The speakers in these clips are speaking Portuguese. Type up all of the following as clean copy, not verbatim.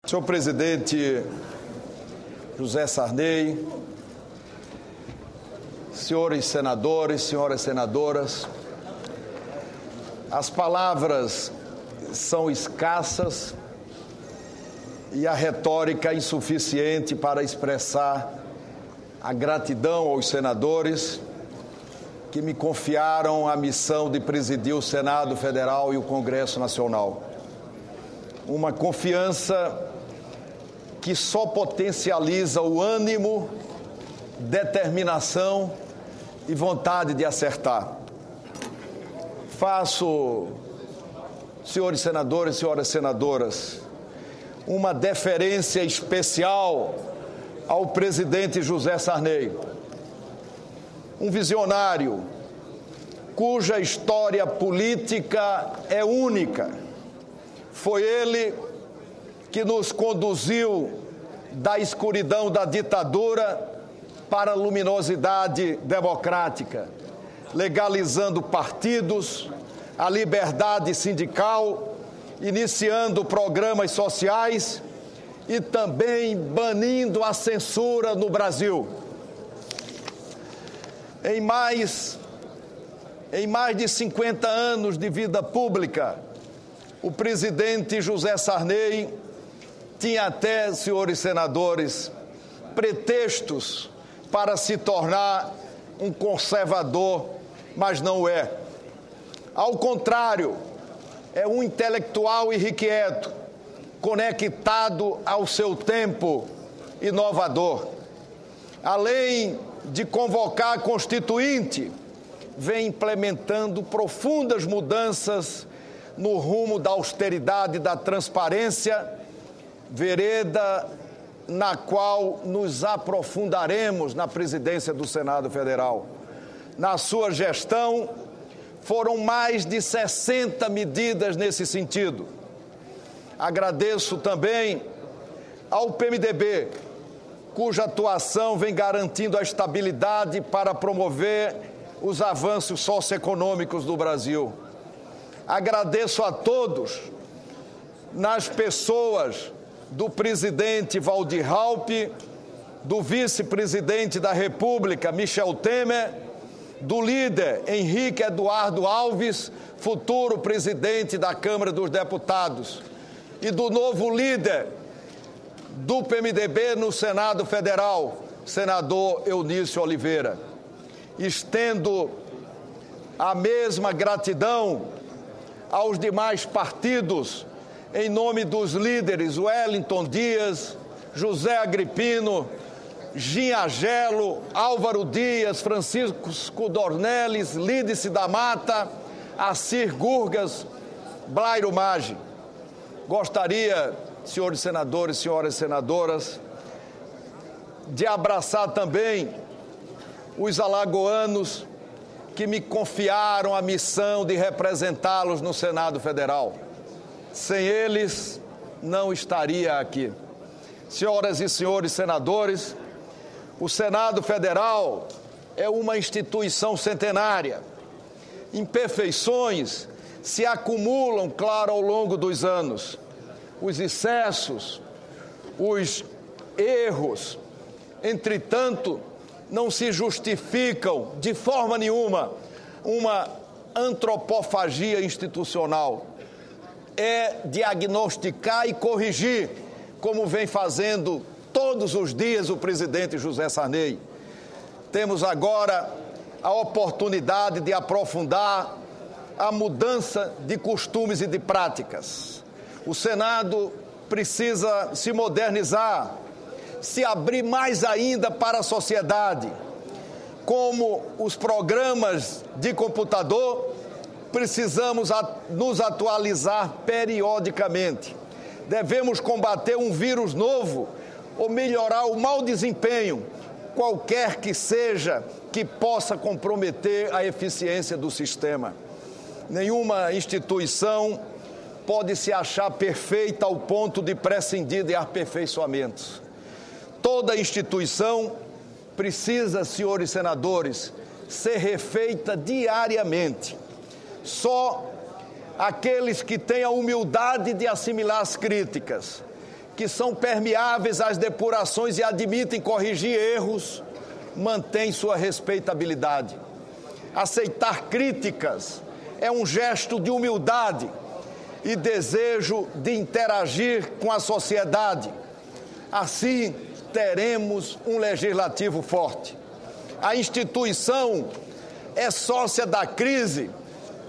Senhor presidente José Sarney, senhores senadores, senhoras senadoras, as palavras são escassas e a retórica insuficiente para expressar a gratidão aos senadores que me confiaram a missão de presidir o Senado Federal e o Congresso Nacional. Uma confiança que só potencializa o ânimo, determinação e vontade de acertar. Faço, senhores senadores e senhoras senadoras, uma deferência especial ao presidente José Sarney, um visionário cuja história política é única. Foi ele que nos conduziu da escuridão da ditadura para a luminosidade democrática, legalizando partidos, a liberdade sindical, iniciando programas sociais e também banindo a censura no Brasil. Em mais de 50 anos de vida pública, o presidente José Sarney tinha até, senhores senadores, pretextos para se tornar um conservador, mas não é. Ao contrário, é um intelectual irrequieto, conectado ao seu tempo, inovador. Além de convocar a Constituinte, vem implementando profundas mudanças no rumo da austeridade e da transparência, vereda na qual nos aprofundaremos na presidência do Senado Federal. Na sua gestão, foram mais de 60 medidas nesse sentido. Agradeço também ao PMDB, cuja atuação vem garantindo a estabilidade para promover os avanços socioeconômicos do Brasil. Agradeço a todos, nas pessoas do presidente Waldir Raupp, do vice-presidente da República, Michel Temer, do líder Henrique Eduardo Alves, futuro presidente da Câmara dos Deputados, e do novo líder do PMDB no Senado Federal, senador Eunício Oliveira. Estendo a mesma gratidão aos demais partidos, em nome dos líderes Wellington Dias, José Agripino, Ginhagelo, Álvaro Dias, Francisco Dornelles, Lídice da Mata, Assir Gurgas, Blairo Maggi. Gostaria, senhores senadores e senhoras senadoras, de abraçar também os alagoanos que me confiaram a missão de representá-los no Senado Federal. Sem eles, não estaria aqui. Senhoras e senhores senadores, o Senado Federal é uma instituição centenária. Imperfeições se acumulam, claro, ao longo dos anos. Os excessos, os erros, entretanto, não se justificam de forma nenhuma uma antropofagia institucional. É diagnosticar e corrigir, como vem fazendo todos os dias o presidente José Sarney. Temos agora a oportunidade de aprofundar a mudança de costumes e de práticas. O Senado precisa se modernizar, se abrir mais ainda para a sociedade. Como os programas de computador, precisamos nos atualizar periodicamente. Devemos combater um vírus novo ou melhorar o mau desempenho, qualquer que seja, que possa comprometer a eficiência do sistema. Nenhuma instituição pode se achar perfeita ao ponto de prescindir de aperfeiçoamentos. Toda instituição precisa, senhores senadores, ser refeita diariamente. Só aqueles que têm a humildade de assimilar as críticas, que são permeáveis às depurações e admitem corrigir erros, mantêm sua respeitabilidade. Aceitar críticas é um gesto de humildade e desejo de interagir com a sociedade. Assim, teremos um legislativo forte. A instituição é sócia da crise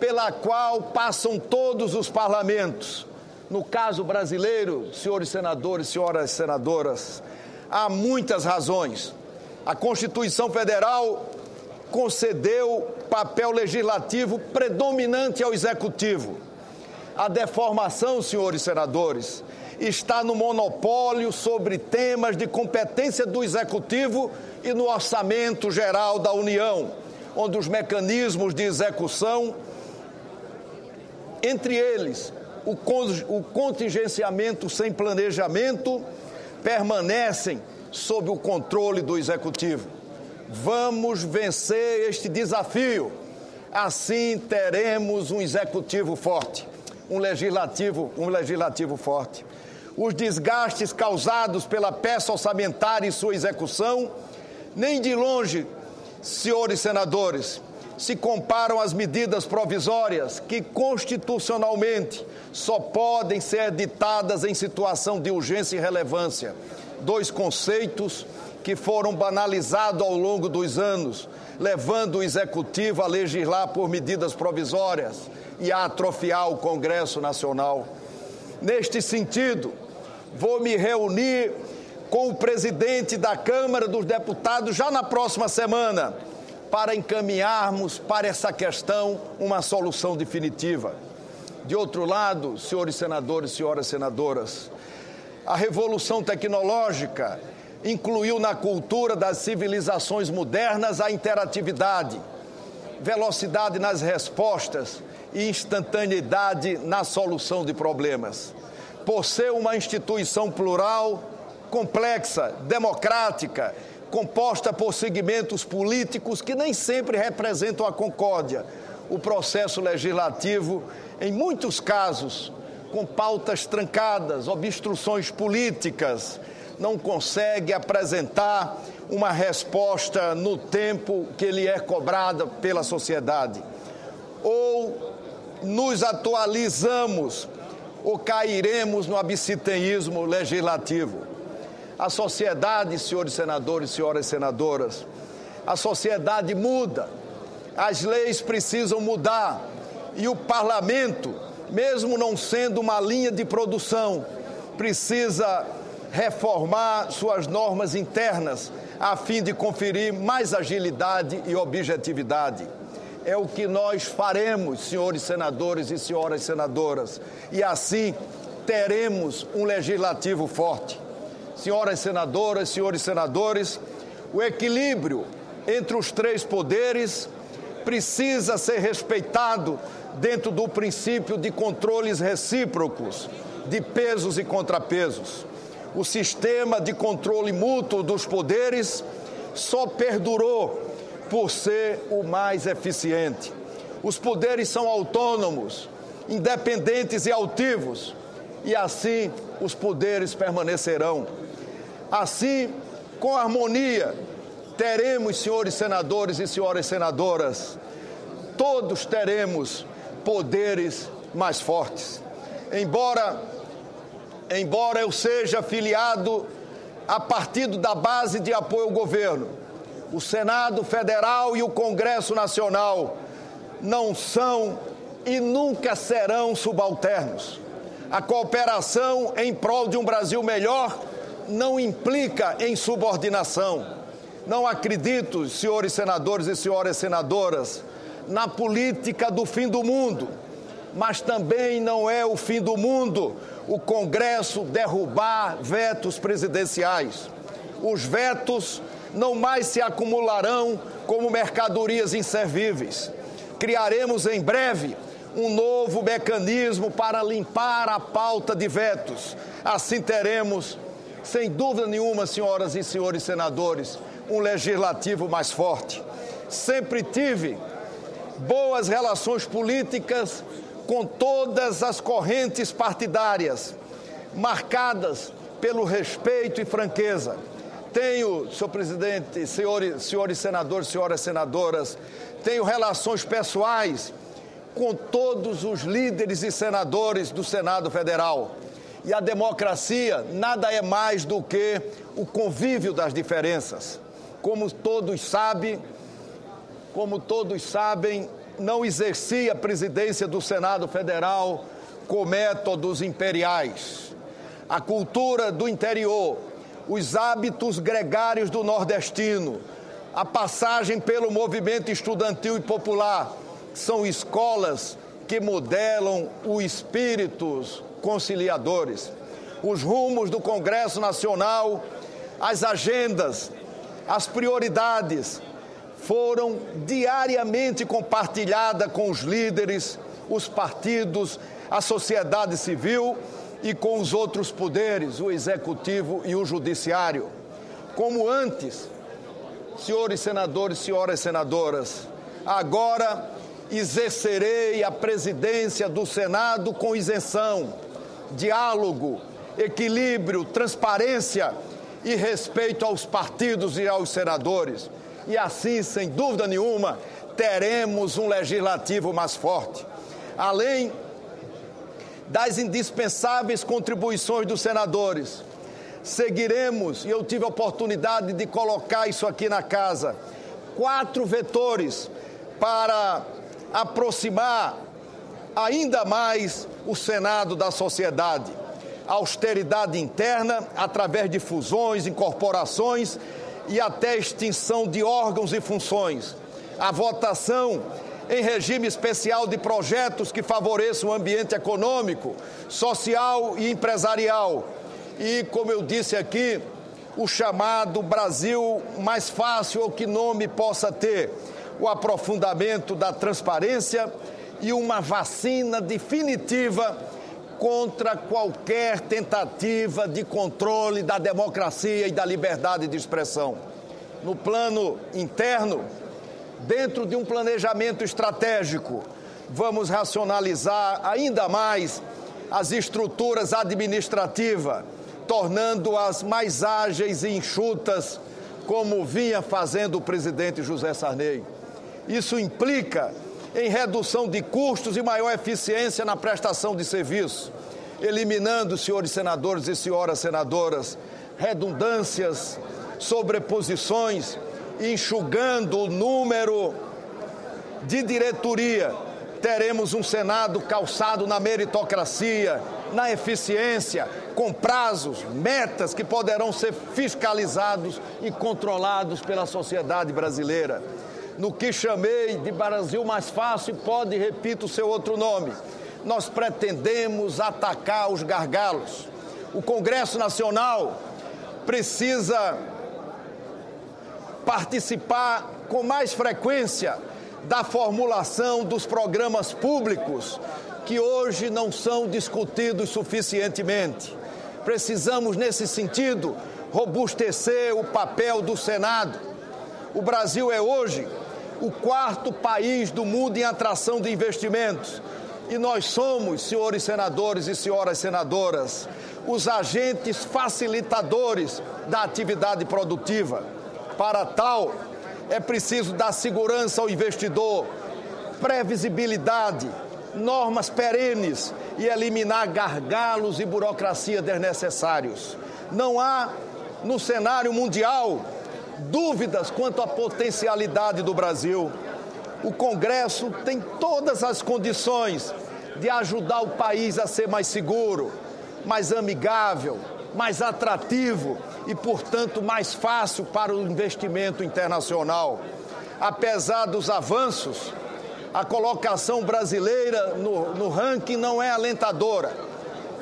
pela qual passam todos os parlamentos. No caso brasileiro, senhores senadores, senhoras senadoras, há muitas razões. A Constituição Federal concedeu papel legislativo predominante ao Executivo. A deformação, senhores senadores, está no monopólio sobre temas de competência do Executivo e no Orçamento Geral da União, onde os mecanismos de execução, entre eles o contingenciamento sem planejamento, permanecem sob o controle do Executivo. Vamos vencer este desafio. Assim teremos um Executivo forte, um legislativo forte. Os desgastes causados pela peça orçamentária e sua execução, nem de longe, senhores senadores, se comparam às medidas provisórias que constitucionalmente só podem ser editadas em situação de urgência e relevância. Dois conceitos que foram banalizados ao longo dos anos, levando o Executivo a legislar por medidas provisórias e a atrofiar o Congresso Nacional. Neste sentido, vou me reunir com o presidente da Câmara dos Deputados já na próxima semana, para encaminharmos para essa questão uma solução definitiva. De outro lado, senhores senadores e senhoras senadoras, a revolução tecnológica incluiu na cultura das civilizações modernas a interatividade, velocidade nas respostas e instantaneidade na solução de problemas. Por ser uma instituição plural, complexa, democrática, composta por segmentos políticos que nem sempre representam a concórdia, o processo legislativo, em muitos casos, com pautas trancadas, obstruções políticas, não consegue apresentar uma resposta no tempo que lhe é cobrada pela sociedade. Ou nos atualizamos ou cairemos no abstencionismo legislativo. A sociedade, senhores senadores e senhoras senadoras, a sociedade muda, as leis precisam mudar e o parlamento, mesmo não sendo uma linha de produção, precisa reformar suas normas internas a fim de conferir mais agilidade e objetividade. É o que nós faremos, senhores senadores e senhoras senadoras, e assim teremos um legislativo forte. Senhoras senadoras, senhores senadores, o equilíbrio entre os três poderes precisa ser respeitado dentro do princípio de controles recíprocos, de pesos e contrapesos. O sistema de controle mútuo dos poderes só perdurou por ser o mais eficiente. Os poderes são autônomos, independentes e altivos, e assim os poderes permanecerão. Assim, com harmonia, teremos, senhores senadores e senhoras senadoras, todos teremos poderes mais fortes. Embora eu seja filiado a partido da base de apoio ao governo, o Senado Federal e o Congresso Nacional não são e nunca serão subalternos. A cooperação em prol de um Brasil melhor não implica em subordinação. Não acredito, senhores senadores e senhoras senadoras, na política do fim do mundo, mas também não é o fim do mundo o Congresso derrubar vetos presidenciais. Os vetos não mais se acumularão como mercadorias inservíveis. Criaremos em breve um novo mecanismo para limpar a pauta de vetos. Assim teremos, sem dúvida nenhuma, senhoras e senhores senadores, um legislativo mais forte. Sempre tive boas relações políticas com todas as correntes partidárias, marcadas pelo respeito e franqueza. Tenho, senhor presidente, senhores senadores, senhoras senadoras, tenho relações pessoais com todos os líderes e senadores do Senado Federal. E a democracia nada é mais do que o convívio das diferenças. Como todos sabem, não exerci a presidência do Senado Federal com métodos imperiais. A cultura do interior, os hábitos gregários do nordestino, a passagem pelo movimento estudantil e popular, são escolas que modelam os espíritos conciliadores. Os rumos do Congresso Nacional, as agendas, as prioridades foram diariamente compartilhadas com os líderes, os partidos, a sociedade civil e com os outros poderes, o executivo e o judiciário. Como antes, senhores senadores, senhoras senadoras, agora exercerei a presidência do Senado com isenção, diálogo, equilíbrio, transparência e respeito aos partidos e aos senadores. E assim, sem dúvida nenhuma, teremos um legislativo mais forte. Além das indispensáveis contribuições dos senadores, seguiremos, e eu tive a oportunidade de colocar isso aqui na casa, 4 vetores para aproximar ainda mais o Senado da sociedade. A austeridade interna, através de fusões, incorporações e até extinção de órgãos e funções. A votação em regime especial de projetos que favoreçam o ambiente econômico, social e empresarial. E, como eu disse aqui, o chamado Brasil mais fácil, ou que nome possa ter, o aprofundamento da transparência e uma vacina definitiva contra qualquer tentativa de controle da democracia e da liberdade de expressão. No plano interno, dentro de um planejamento estratégico, vamos racionalizar ainda mais as estruturas administrativas, tornando-as mais ágeis e enxutas, como vinha fazendo o presidente José Sarney. Isso implica em redução de custos e maior eficiência na prestação de serviço, eliminando, senhores senadores e senhoras senadoras, redundâncias, sobreposições, enxugando o número de diretoria. Teremos um Senado calçado na meritocracia, na eficiência, com prazos, metas que poderão ser fiscalizados e controlados pela sociedade brasileira. No que chamei de Brasil mais fácil, pode, repito, o seu outro nome. Nós pretendemos atacar os gargalos. O Congresso Nacional precisa participar com mais frequência da formulação dos programas públicos que hoje não são discutidos suficientemente. Precisamos, nesse sentido, robustecer o papel do Senado. O Brasil é hoje o 4º país do mundo em atração de investimentos. E nós somos, senhores senadores e senhoras senadoras, os agentes facilitadores da atividade produtiva. Para tal, é preciso dar segurança ao investidor, previsibilidade, normas perenes e eliminar gargalos e burocracia desnecessários. Não há, no cenário mundial, dúvidas quanto à potencialidade do Brasil. O Congresso tem todas as condições de ajudar o país a ser mais seguro, mais amigável, mais atrativo e, portanto, mais fácil para o investimento internacional. Apesar dos avanços, a colocação brasileira no ranking não é alentadora.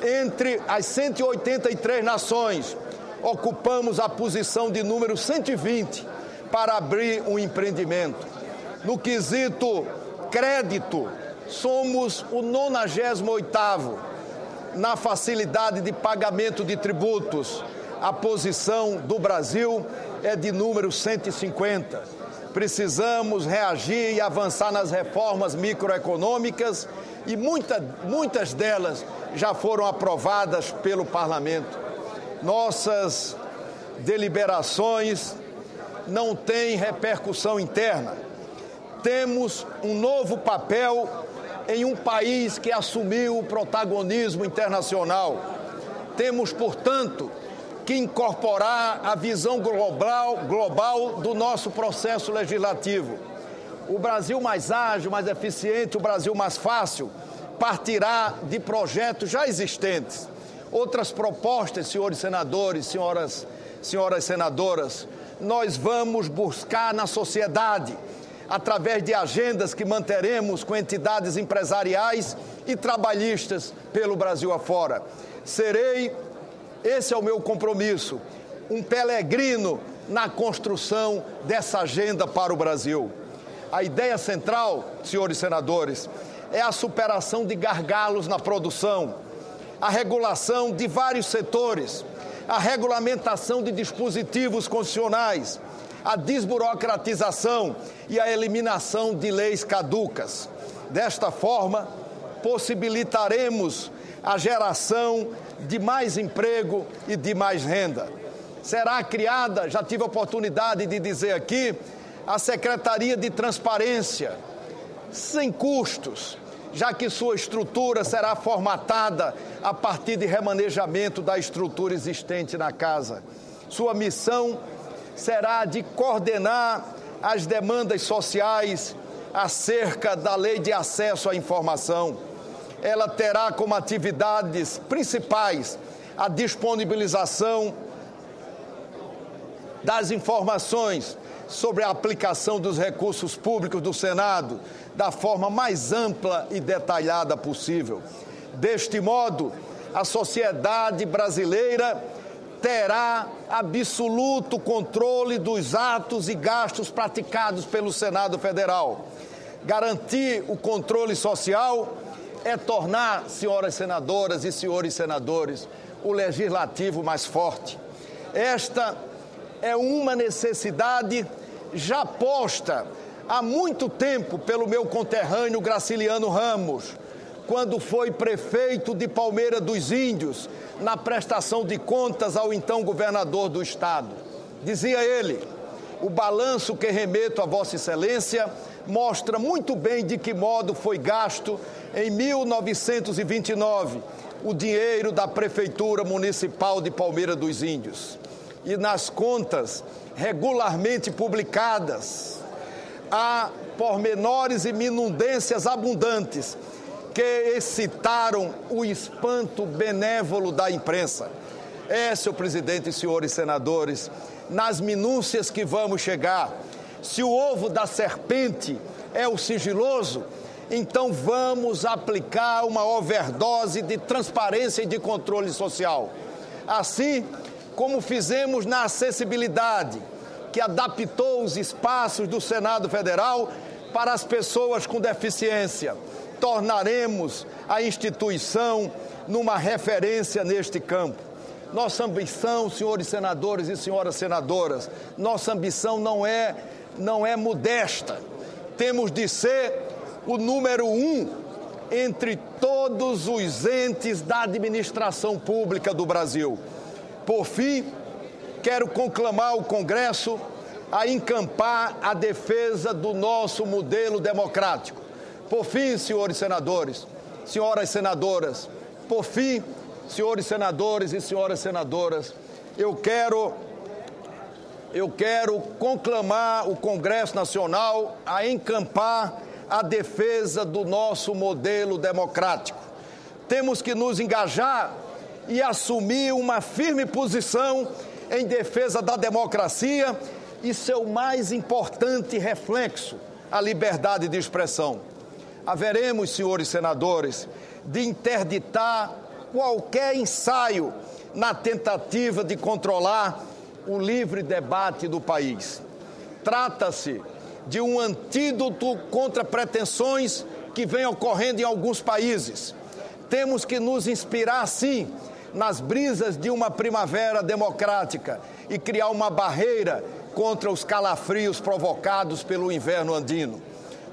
Entre as 183 nações, ocupamos a posição de número 120 para abrir um empreendimento. No quesito crédito, somos o 98º na facilidade de pagamento de tributos. A posição do Brasil é de número 150. Precisamos reagir e avançar nas reformas microeconômicas e muitas delas já foram aprovadas pelo Parlamento. Nossas deliberações não têm repercussão interna. Temos um novo papel em um país que assumiu o protagonismo internacional. Temos, portanto, que incorporar a visão global do nosso processo legislativo. O Brasil mais ágil, mais eficiente, o Brasil mais fácil, partirá de projetos já existentes. Outras propostas, senhores senadores, senhoras senadoras, nós vamos buscar na sociedade, através de agendas que manteremos com entidades empresariais e trabalhistas pelo Brasil afora. Esse é o meu compromisso, um peregrino na construção dessa agenda para o Brasil. A ideia central, senhores senadores, é a superação de gargalos na produção, a regulação de vários setores, a regulamentação de dispositivos constitucionais, a desburocratização e a eliminação de leis caducas. Desta forma, possibilitaremos a geração de mais emprego e de mais renda. Será criada, já tive a oportunidade de dizer aqui, a Secretaria de Transparência, sem custos, já que sua estrutura será formatada a partir de remanejamento da estrutura existente na casa. Sua missão será de coordenar as demandas sociais acerca da Lei de Acesso à Informação. Ela terá como atividades principais a disponibilização das informações sobre a aplicação dos recursos públicos do Senado da forma mais ampla e detalhada possível. Deste modo, a sociedade brasileira terá absoluto controle dos atos e gastos praticados pelo Senado Federal. Garantir o controle social é tornar, senhoras senadoras e senhores senadores, o legislativo mais forte. Esta é uma necessidade já posta há muito tempo pelo meu conterrâneo Graciliano Ramos, quando foi prefeito de Palmeira dos Índios, na prestação de contas ao então governador do estado. Dizia ele: o balanço que remeto a Vossa Excelência mostra muito bem de que modo foi gasto em 1929 o dinheiro da Prefeitura Municipal de Palmeira dos Índios. E nas contas regularmente publicadas, há pormenores e minudências abundantes que excitaram o espanto benévolo da imprensa. Senhor presidente e senhores senadores, nas minúcias que vamos chegar, se o ovo da serpente é o sigiloso, então vamos aplicar uma overdose de transparência e de controle social. Assim como fizemos na acessibilidade, que adaptou os espaços do Senado Federal para as pessoas com deficiência, tornaremos a instituição numa referência neste campo. Nossa ambição, senhores senadores e senhoras senadoras, nossa ambição não é modesta. Temos de ser o número 1 entre todos os entes da administração pública do Brasil. Por fim, quero conclamar o Congresso a encampar a defesa do nosso modelo democrático. Por fim, senhores senadores, senhoras senadoras, por fim, senhores senadores e senhoras senadoras, eu quero conclamar o Congresso Nacional a encampar a defesa do nosso modelo democrático. Temos que nos engajar e assumir uma firme posição em defesa da democracia e seu mais importante reflexo, a liberdade de expressão. Haveremos, senhores senadores, de interditar qualquer ensaio na tentativa de controlar o livre debate do país. Trata-se de um antídoto contra pretensões que vêm ocorrendo em alguns países. Temos que nos inspirar, sim, nas brisas de uma primavera democrática e criar uma barreira contra os calafrios provocados pelo inverno andino.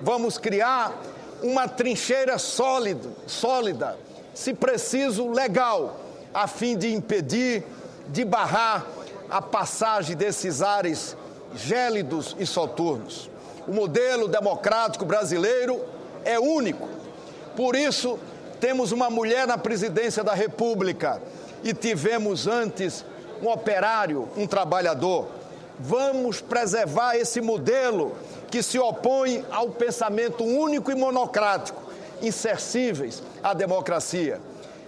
Vamos criar uma trincheira sólida, se preciso, legal, a fim de impedir de barrar a passagem desses ares gélidos e soturnos. O modelo democrático brasileiro é único. Por isso, temos uma mulher na presidência da República e tivemos antes um operário, um trabalhador. Vamos preservar esse modelo que se opõe ao pensamento único e monocrático, insercíveis à democracia.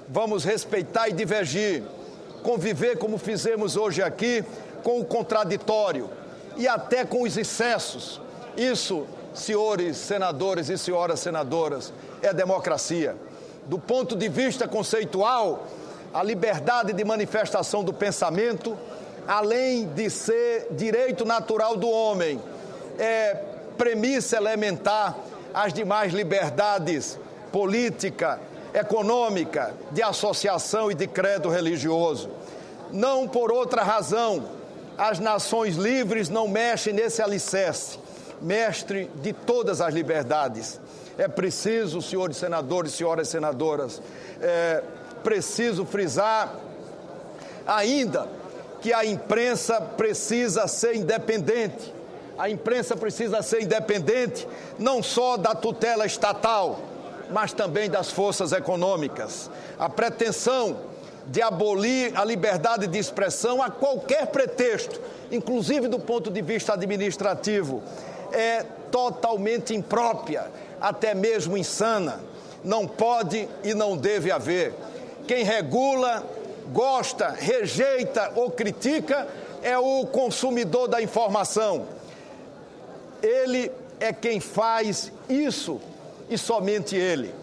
Vamos respeitar e divergir, conviver como fizemos hoje aqui, com o contraditório e até com os excessos. Isso, senhores senadores e senhoras senadoras, é democracia. Do ponto de vista conceitual, a liberdade de manifestação do pensamento, além de ser direito natural do homem, é premissa elementar às demais liberdades política, econômica, de associação e de credo religioso. Não por outra razão, as nações livres não mexem nesse alicerce, mestre de todas as liberdades. É preciso, senhores senadores e senhoras senadoras, preciso frisar ainda que a imprensa precisa ser independente. A imprensa precisa ser independente não só da tutela estatal, mas também das forças econômicas. A pretensão de abolir a liberdade de expressão a qualquer pretexto, inclusive do ponto de vista administrativo, é totalmente imprópria, até mesmo insana. Não pode e não deve haver. Quem regula, gosta, rejeita ou critica é o consumidor da informação. Ele é quem faz isso e somente ele.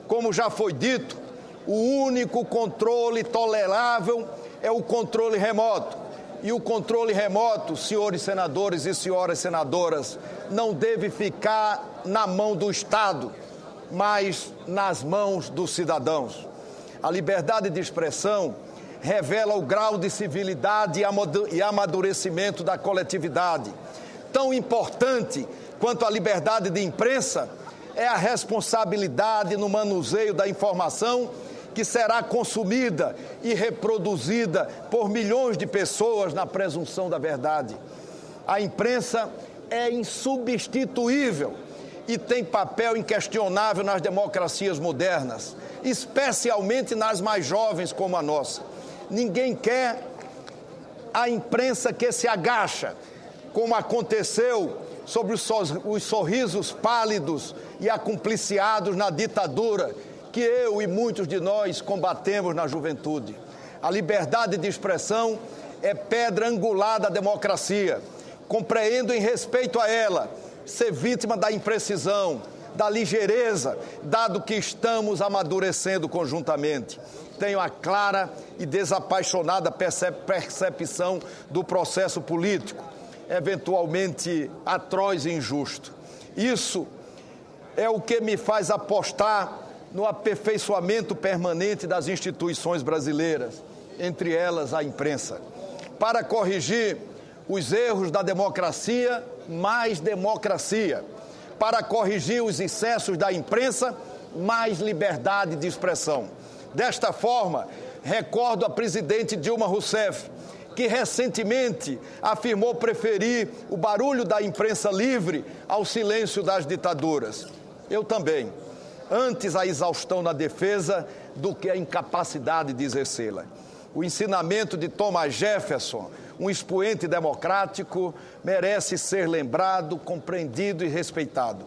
Como já foi dito, o único controle tolerável é o controle remoto. E o controle remoto, senhores senadores e senhoras senadoras, não deve ficar na mão do Estado, mas nas mãos dos cidadãos. A liberdade de expressão revela o grau de civilidade e amadurecimento da coletividade. Tão importante quanto a liberdade de imprensa é a responsabilidade no manuseio da informação que será consumida e reproduzida por milhões de pessoas na presunção da verdade. A imprensa é insubstituível e tem papel inquestionável nas democracias modernas, especialmente nas mais jovens como a nossa. Ninguém quer a imprensa que se agacha, como aconteceu sobre os sorrisos pálidos e acumpliciados na ditadura, que eu e muitos de nós combatemos na juventude. A liberdade de expressão é pedra angular da democracia. Compreendo em respeito a ela ser vítima da imprecisão, da ligeireza, dado que estamos amadurecendo conjuntamente. Tenho a clara e desapaixonada percepção do processo político, eventualmente atroz e injusto. Isso é o que me faz apostar no aperfeiçoamento permanente das instituições brasileiras, entre elas a imprensa, para corrigir os erros da democracia, mais democracia, para corrigir os excessos da imprensa, mais liberdade de expressão. Desta forma, recordo a presidente Dilma Rousseff, que recentemente afirmou preferir o barulho da imprensa livre ao silêncio das ditaduras. Eu também. Antes a exaustão na defesa do que a incapacidade de exercê-la. O ensinamento de Thomas Jefferson, um expoente democrático, merece ser lembrado, compreendido e respeitado.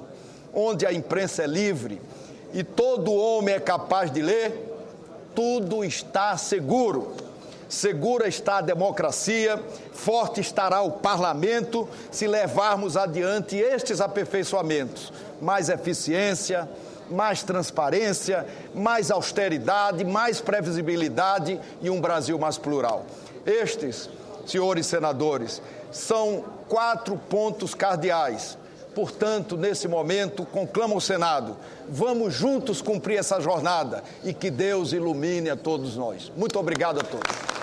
Onde a imprensa é livre e todo homem é capaz de ler, tudo está seguro. Segura está a democracia, forte estará o parlamento se levarmos adiante estes aperfeiçoamentos. Mais eficiência, mais transparência, mais austeridade, mais previsibilidade e um Brasil mais plural. Estes, senhores senadores, são 4 pontos cardeais. Portanto, nesse momento, conclamo ao Senado, vamos juntos cumprir essa jornada e que Deus ilumine a todos nós. Muito obrigado a todos.